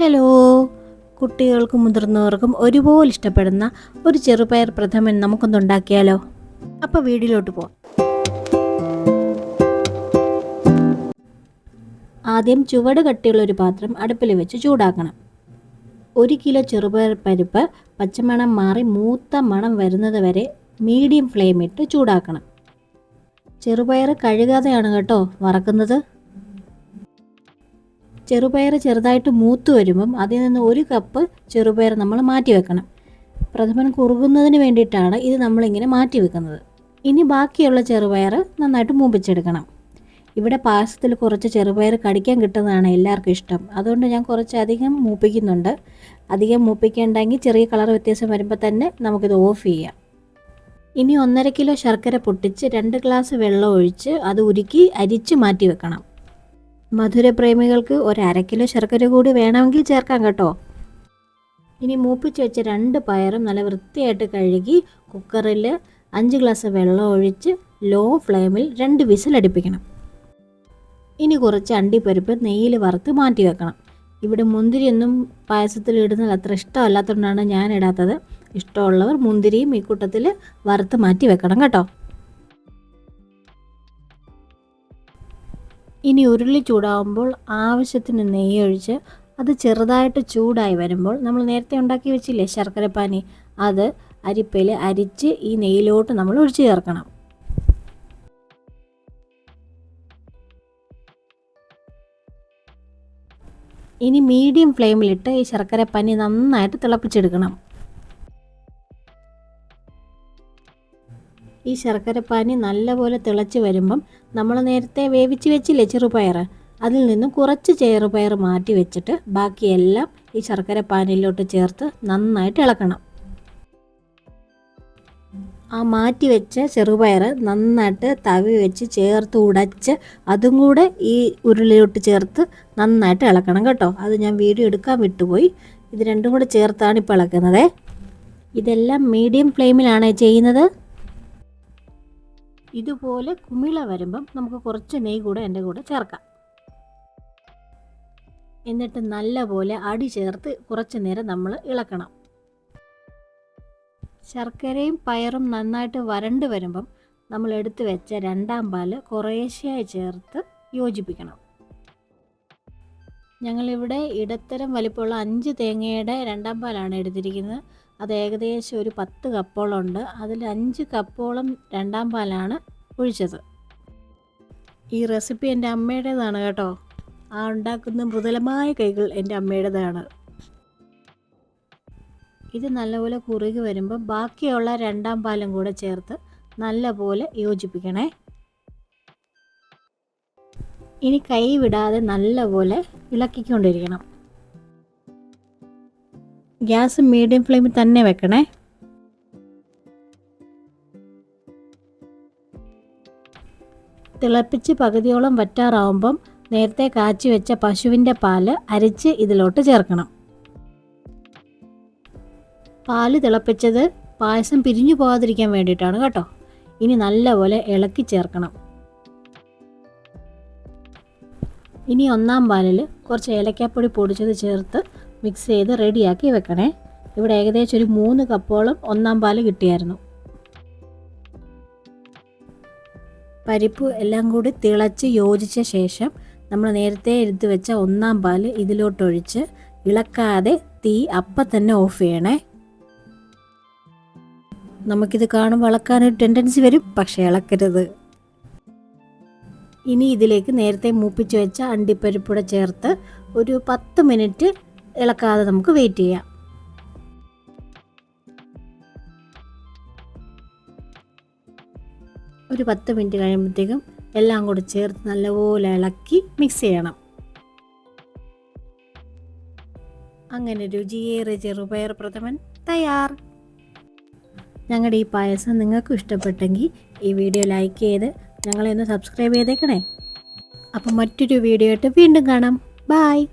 Hello, കുട്ടികൾക്കും മുതിർന്നവർക്കും ഒരുപോലെ ഇഷ്ടപ്പെടുന്ന ഒരു ചെറുപയർ പ്രഥമൻ നമുക്കൊന്ന് ഉണ്ടാക്കിയാലോ? അപ്പോൾ വീഡിയോയിലോട്ട് പോവാം. ആദ്യം ചുവട് കട്ടിയുള്ള ഒരു പാത്രം അടുപ്പിൽ വെച്ച് ചൂടാക്കണം. 1 കിലോ ചെറുപയർ പരിപ്പ് പച്ചമണം മാറി മൂത്ത മണം വരുന്നത് വരെ മീഡിയം ഫ്ലെയിമിട്ട് ചൂടാക്കണം. ചെറുപയർ കഴുകാതെയാണ് കേട്ടോ വറക്കുന്നത്. ചെറുപയർ ചെറുതായിട്ട് മൂത്ത് വരുമ്പം അതിൽ നിന്ന് 1 കപ്പ് ചെറുപയർ നമ്മൾ മാറ്റി വെക്കണം. പ്രഥമൻ കുറുകുന്നതിന് വേണ്ടിയിട്ടാണ് ഇത് നമ്മളിങ്ങനെ മാറ്റി വെക്കുന്നത്. ഇനി ബാക്കിയുള്ള ചെറുപയർ നന്നായിട്ട് മൂപ്പിച്ചെടുക്കണം. ഇവിടെ പായസത്തിൽ കുറച്ച് ചെറുപയർ കടിക്കാൻ കിട്ടുന്നതാണ് എല്ലാവർക്കും ഇഷ്ടം. അതുകൊണ്ട് ഞാൻ കുറച്ച് അധികം മൂപ്പിക്കുന്നുണ്ട്. അധികം മൂപ്പിക്കേണ്ടെങ്കിൽ ചെറിയ കളർ വ്യത്യാസം വരുമ്പോൾ തന്നെ നമുക്കിത് ഓഫ് ചെയ്യാം. ഇനി 1.5 കിലോ ശർക്കര പൊട്ടിച്ച് 2 ഗ്ലാസ് വെള്ളം ഒഴിച്ച് അത് ഉരുക്കി അരിച്ച് മാറ്റി വെക്കണം. മധുരപ്രേമികൾക്ക് 1/2 കിലോ ശർക്കര കൂടി വേണമെങ്കിൽ ചേർക്കാം കേട്ടോ. ഇനി മൂപ്പിച്ച് വെച്ച 2 പയറും നല്ല വൃത്തിയായിട്ട് കഴുകി കുക്കറിൽ 5 ഗ്ലാസ് വെള്ളം ഒഴിച്ച് ലോ ഫ്ലെയിമിൽ 2 വിസിൽ അടുപ്പിക്കണം. ഇനി കുറച്ച് അണ്ടിപ്പരിപ്പ് നെയ്യിൽ വറുത്ത് മാറ്റി വെക്കണം. ഇവിടെ മുന്തിരിയൊന്നും പായസത്തിൽ ഇടുന്നത് അത്ര ഇഷ്ടമല്ലാത്തതുകൊണ്ടാണ് ഞാൻ ഇടാത്തത്. ഇഷ്ടമുള്ളവർ മുന്തിരിയും ഈ കൂട്ടത്തിൽ വറുത്ത് മാറ്റി വെക്കണം കേട്ടോ. ഇനി ഉരുളി ചൂടാകുമ്പോൾ ആവശ്യത്തിന് നെയ്യ് ഒഴിച്ച് അത് ചെറുതായിട്ട് ചൂടായി വരുമ്പോൾ നമ്മൾ നേരത്തെ ഉണ്ടാക്കി വെച്ചില്ലേ ശർക്കരപ്പാനി, അത് അരിപ്പയിൽ അരിച്ച് ഈ നെയ്യിലോട്ട് നമ്മൾ ഒഴിച്ച് ചേർക്കണം. ഇനി മീഡിയം ഫ്ലെയിമിലിട്ട് ഈ ശർക്കരപ്പാനി നന്നായിട്ട് തിളപ്പിച്ചെടുക്കണം. ഈ ശർക്കരപ്പാനി നല്ലപോലെ തിളച്ച് വരുമ്പം നമ്മൾ നേരത്തെ വേവിച്ച് വെച്ചില്ലേ ചെറുപയർ, അതിൽ നിന്നും കുറച്ച് ചെറുപയർ മാറ്റി വെച്ചിട്ട് ബാക്കിയെല്ലാം ഈ ശർക്കരപ്പാനിയിലോട്ട് ചേർത്ത് നന്നായിട്ട് ഇളക്കണം. ആ മാറ്റി വെച്ച ചെറുപയർ നന്നായിട്ട് തവി വെച്ച് ചേർത്ത് ഉടച്ച് അതും കൂടെ ഈ ഉരുളിലോട്ട് ചേർത്ത് നന്നായിട്ട് ഇളക്കണം കേട്ടോ. അത് ഞാൻ വീഡിയോ എടുക്കാൻ വിട്ടുപോയി. ഇത് രണ്ടും കൂടെ ചേർത്താണ് ഇപ്പോൾ ഇളക്കുന്നത്. ഇതെല്ലാം മീഡിയം ഫ്ലെയിമിലാണ് ചെയ്യുന്നത്. ഇതുപോലെ കുമിള വരുമ്പം നമുക്ക് കുറച്ച് നെയ്യ് കൂടെ എൻ്റെ കൂടെ ചേർക്കാം. എന്നിട്ട് നല്ലപോലെ അടി ചേർത്ത് കുറച്ച് നേരം നമ്മൾ ഇളക്കണം. ശർക്കരയും പയറും നന്നായിട്ട് വരണ്ട് വരുമ്പം നമ്മൾ എടുത്ത് വെച്ച 2ാം പാല് കുറേശ്ശെയായി ചേർത്ത് യോജിപ്പിക്കണം. ഞങ്ങളിവിടെ ഇടത്തരം വലിപ്പമുള്ള 5 തേങ്ങയുടെ 2ാം പാലാണ് എടുത്തിരിക്കുന്നത്. അത് ഏകദേശം ഒരു 10 കപ്പോളം ഉണ്ട്. അതിൽ 5 കപ്പോളം 2ാം പാലാണ് ഒഴിച്ചത്. ഈ റെസിപ്പി എൻ്റെ അമ്മയുടേതാണ് കേട്ടോ. ആ ഉണ്ടാക്കുന്ന മൃദുലമായ കൈകൾ എൻ്റെ അമ്മയുടേതാണ്. ഇത് നല്ലപോലെ കുറുകി വരുമ്പോൾ ബാക്കിയുള്ള 2ാം പാലും കൂടെ ചേർത്ത് നല്ലപോലെ യോജിപ്പിക്കണേ. ഇനി കൈ വിടാതെ നല്ലപോലെ ഇളക്കിക്കൊണ്ടിരിക്കണം. ഗ്യാസ് മീഡിയം ഫ്ലെയിമിൽ തന്നെ വെക്കണേ. തിളപ്പിച്ച് പകുതിയോളം വറ്റാറാവുമ്പം നേരത്തെ കാച്ചി വെച്ച പശുവിൻ്റെ പാല് അരിച്ച് ഇതിലോട്ട് ചേർക്കണം. പാല് തിളപ്പിച്ചത് പായസം പിരിഞ്ഞു പോകാതിരിക്കാൻ വേണ്ടിയിട്ടാണ് കേട്ടോ. ഇനി നല്ലപോലെ ഇളക്കി ചേർക്കണം. ഇനി 1ാം പാലിൽ കുറച്ച് ഏലക്കാപ്പൊടി പൊടിച്ചത് ചേർത്ത് മിക്സ് ചെയ്ത് റെഡിയാക്കി വെക്കണേ. ഇവിടെ ഏകദേശം ഒരു 3 കപ്പോളം 1ാം പാല് കിട്ടിയായിരുന്നു. പരിപ്പ് എല്ലാം കൂടി തിളച്ച് യോജിച്ച ശേഷം നമ്മൾ നേരത്തെ എടുത്ത് വെച്ച 1ാം പാല് ഇതിലോട്ടൊഴിച്ച് ഇളക്കാതെ തീ അപ്പം തന്നെ ഓഫ് ചെയ്യണേ. നമുക്കിത് കാണുമ്പോൾ ഇളക്കാനൊരു ടെൻഡൻസി വരും, പക്ഷേ ഇളക്കരുത്. ഇനി ഇതിലേക്ക് നേരത്തെ മൂപ്പിച്ച് വെച്ച അണ്ടിപ്പരിപ്പൂടെ ചേർത്ത് ഒരു 10 മിനിറ്റ് ഇളക്കാതെ നമുക്ക് വെയിറ്റ് ചെയ്യാം. ഒരു 10 മിനിറ്റ് കഴിയുമ്പോഴത്തേക്കും എല്ലാം കൂടി ചേർത്ത് നല്ലപോലെ ഇളക്കി മിക്സ് ചെയ്യണം. അങ്ങനെ രുചിയേറെ ചെറുപയർ പ്രഥമൻ തയ്യാർ. ഞങ്ങളുടെ ഈ പായസം നിങ്ങൾക്കും ഇഷ്ടപ്പെട്ടെങ്കിൽ ഈ വീഡിയോ ലൈക്ക് ചെയ്ത് ഞങ്ങളെ ഒന്ന് സബ്സ്ക്രൈബ് ചെയ്തേക്കണേ. അപ്പം മറ്റൊരു വീഡിയോ ആയിട്ട് വീണ്ടും കാണാം. ബായ്.